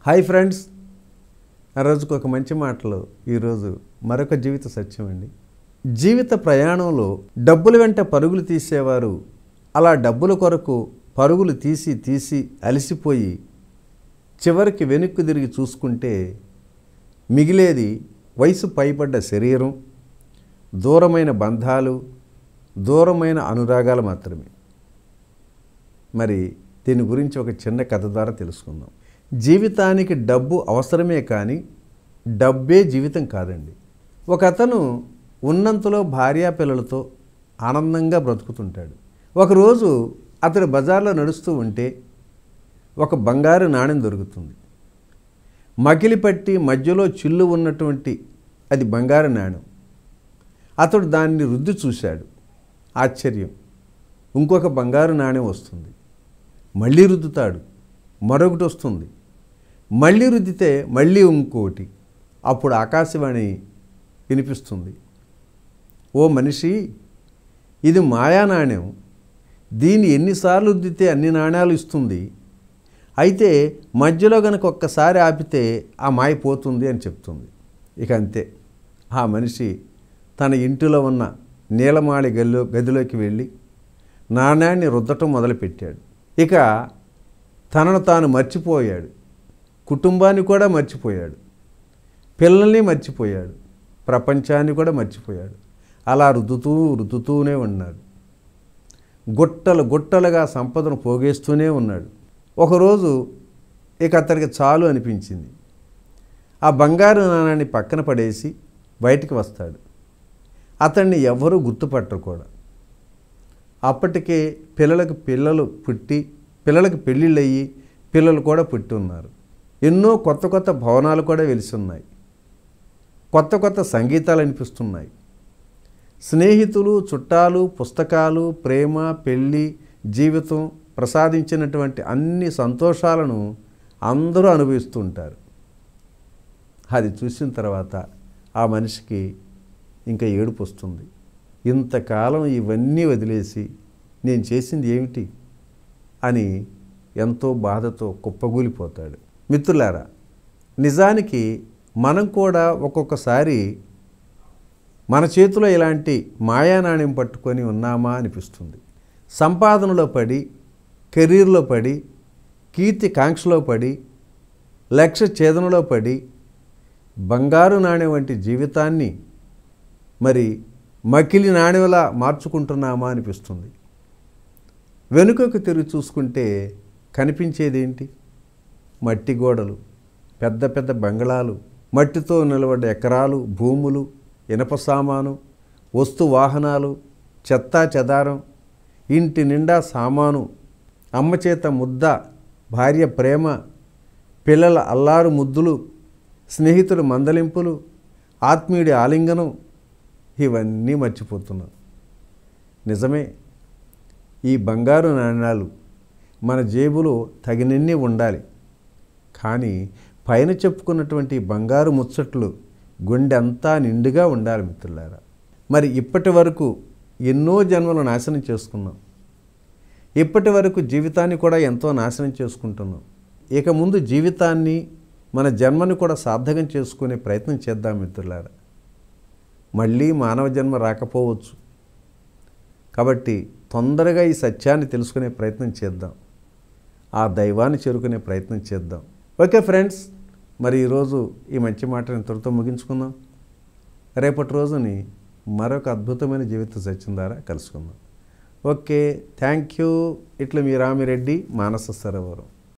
Hi friends, ఆ రోజుకు ఒక మంచి మాటలు ఈరోజు మరొక జీవిత సత్యం అండి. జీవిత ప్రయాణంలో డబ్బుల వెంట పరుగులు తీసేవారు అలా డబ్బుల కొరకు పరుగులు తీసి అలసిపోయి చివరికి వెనుక్కు తిరిగి చూసుకుంటే మిగిలేది వయసు పైబడ్డ శరీరం, దూరమైన బంధాలు, దూరమైన అనురాగాలు మాత్రమే. మరి దీని గురించి ఒక చిన్న కథ ద్వారా తెలుసుకుందాం. జీవితానికి డబ్బు అవసరమే కానీ డబ్బే జీవితం కాదండి. ఒక అతను ఉన్నంతలో భార్యాపిల్లలతో ఆనందంగా బ్రతుకుతుంటాడు. ఒకరోజు అతడు బజార్లో నడుస్తూ ఉంటే ఒక బంగారు నాణెం దొరుకుతుంది. మకిలిపట్టి మధ్యలో చిల్లు ఉన్నటువంటి అది బంగారు నాణెం. అతడు దాన్ని రుద్ది చూశాడు. ఆశ్చర్యం, ఇంకొక బంగారు నాణెం వస్తుంది. మళ్ళీ రుద్దుతాడు, మరొకటి వస్తుంది. మళ్ళీ రుద్దితే మళ్ళీ ఇంకోటి. అప్పుడు ఆకాశవాణి వినిపిస్తుంది, ఓ మనిషి, ఇది మాయా నాణ్యం, దీన్ని ఎన్నిసార్లు రుద్దితే అన్ని నాణ్యాలు ఇస్తుంది. అయితే మధ్యలో కనుక ఒక్కసారి ఆపితే ఆ మాయ పోతుంది అని చెప్తుంది. ఇక అంతే, ఆ మనిషి తన ఇంటిలో ఉన్న నీలమాళి గదిలోకి వెళ్ళి నాణ్యాన్ని రుద్దటం మొదలుపెట్టాడు. ఇక తనను తాను మర్చిపోయాడు, కుటుంబాన్ని కూడా మర్చిపోయాడు, పిల్లల్ని మర్చిపోయాడు, ప్రపంచాన్ని కూడా మర్చిపోయాడు. అలా రుద్దుతూనే ఉన్నాడు. గుట్టలుగా సంపదను పోగేస్తూనే ఉన్నాడు. ఒకరోజు ఇక అతనికి చాలు అనిపించింది. ఆ బంగారు నాణాన్ని పక్కన పడేసి బయటికి వస్తాడు. అతన్ని ఎవ్వరూ గుర్తుపట్టరు కూడా. అప్పటికే పిల్లలు పుట్టి, పిల్లలకు పెళ్ళిళ్ళు అయ్యి, పిల్లలు కూడా పుట్టి ఉన్నారు. ఎన్నో కొత్త భవనాలు కూడా వెలిసి ఉన్నాయి. కొత్త సంగీతాలు అనిపిస్తున్నాయి. స్నేహితులు, చుట్టాలు, పుస్తకాలు, ప్రేమ, పెళ్ళి, జీవితం ప్రసాదించినటువంటి అన్ని సంతోషాలను అందరూ అనుభవిస్తూ ఉంటారు. అది చూసిన తర్వాత ఆ మనిషికి ఇంకా ఏడుపు వస్తుంది. ఇంతకాలం ఇవన్నీ వదిలేసి నేను చేసింది ఏమిటి అని ఎంతో బాధతో కుప్పగూలిపోతాడు. మిత్రులారా, నిజానికి మనం కూడా ఒక్కొక్కసారి మన చేతిలో ఇలాంటి మాయా నాణ్యం పట్టుకొని ఉన్నామా అనిపిస్తుంది. సంపాదనలో పడి, కెరీర్లో పడి, కీర్తి కాంక్షలో పడి, లక్ష్య ఛేదనలో పడి బంగారు నాణ్యం వంటి జీవితాన్ని మరి మకిలి నాణ్యంలా మార్చుకుంటున్నామా అనిపిస్తుంది. వెనుకకు తిరిగి చూసుకుంటే కనిపించేదేంటి? మట్టి గోడలు, పెద్ద బంగళాలు, మట్టితో నిలబడ్డ ఎకరాలు, భూములు, ఇనప సామాను, వస్తు వాహనాలు, చెత్తా చెదారం, ఇంటి నిండా సామాను, అమ్మ చేత ముద్ద, భార్య ప్రేమ, పిల్లల అల్లారు ముద్దులు, స్నేహితుల మందలింపులు, ఆత్మీయుడి ఆలింగనం, ఇవన్నీ మర్చిపోతున్నాం. నిజమే, ఈ బంగారు నాణ్యాలు మన జేబులో తగినన్ని ఉండాలి. కానీ పైన చెప్పుకున్నటువంటి బంగారు ముచ్చట్లు గుండె అంతా నిండుగా ఉండాలి. మిత్రులారా, మరి ఇప్పటి వరకు ఎన్నో జన్మలు నాశనం చేసుకున్నాం. ఇప్పటి వరకు జీవితాన్ని కూడా ఎంతో నాశనం చేసుకుంటున్నాం. ఇక ముందు జీవితాన్ని, మన జన్మని కూడా సార్థకం చేసుకునే ప్రయత్నం చేద్దాం మిత్రులారా. మళ్ళీ మానవ జన్మ రాకపోవచ్చు. కాబట్టి తొందరగా ఈ సత్యాన్ని తెలుసుకునే ప్రయత్నం చేద్దాం. ఆ దైవాన్ని చేరుకునే ప్రయత్నం చేద్దాం. ఓకే ఫ్రెండ్స్, మరి ఈరోజు ఈ మంచి మాటని త్వరతో ముగించుకుందాం. రేపటి రోజుని మరొక అద్భుతమైన జీవిత సత్యం ద్వారా కలుసుకుందాం. Okay, thank you. ఇట్లా మీ రామిరెడ్డి, మానస సరోవరం.